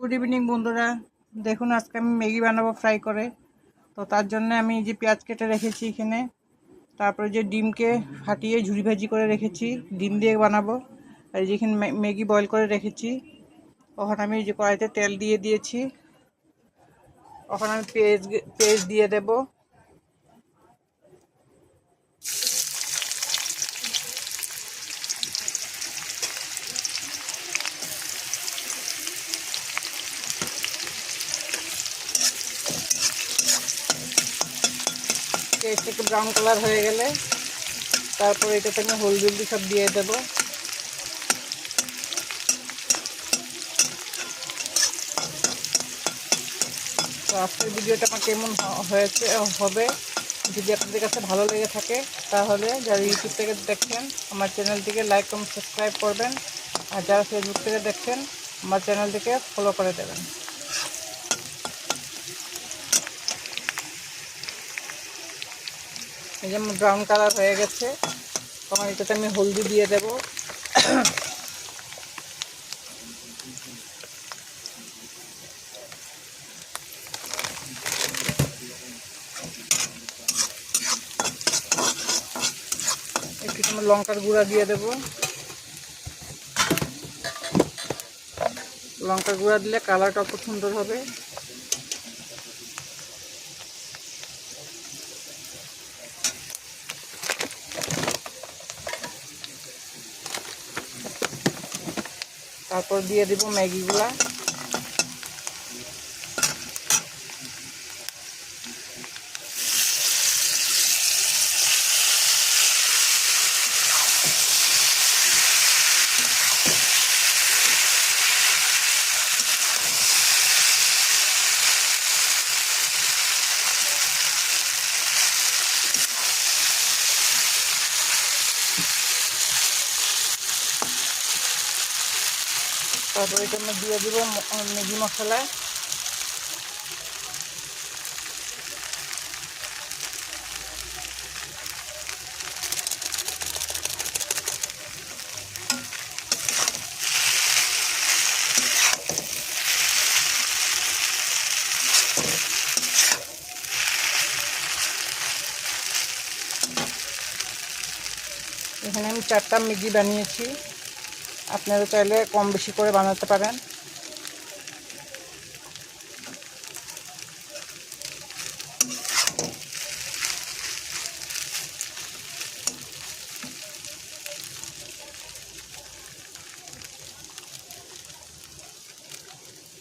Good evening বন্ধুরা, দেখুন আজকে আমি ম্যাগি বানাবো ফ্রাই করে। তো তার জন্য আমি এই যে পেঁয়াজ কেটে রেখেছি এখানে, তারপরে যে ডিমকে ফাটিয়ে ঝুরি ভাজি করে রেখেছি, ডিম দিয়ে বানাবো। আর যেখানে ম্যাগি বয়েল করে রেখেছি, ওখানে আমি এই যে কড়াইতে তেল দিয়ে দিয়েছি। ওখানে আমি পেঁয়াজ দিয়ে দেব। পেঁয়াজটা একটু ব্রাউন কালার হয়ে গেলে তারপরে এটাতে আমি হলদি সব দিয়ে দেবো। তো আজকের ভিডিওটা আমার কেমন হয়েছে হবে, যদি আপনাদের কাছে ভালো লেগে থাকে তাহলে যারা ইউটিউব থেকে দেখছেন আমার চ্যানেলটিকে লাইক এবং সাবস্ক্রাইব করবেন, আর যারা ফেসবুক থেকে দেখছেন আমার চ্যানেলটিকে ফলো করে দেবেন। এই যে ব্রাউন কালার হয়ে গেছে, তখন এটাতে আমি হলদি দিয়ে দেব। একটু সময় লঙ্কার গুঁড়া দিয়ে দেব। লঙ্কার গুঁড়া দিলে কালারটা খুব সুন্দর হবে। তারপর দিয়ে দেব ম্যাগিগুলা। তারপরে এখানে দিয়ে দেব ম্যাগি মশলা। এখানে আমি 4টা ম্যাগি বানিয়েছি, আপনারা চাইলে কম বেশি করে বানাতে পারেন।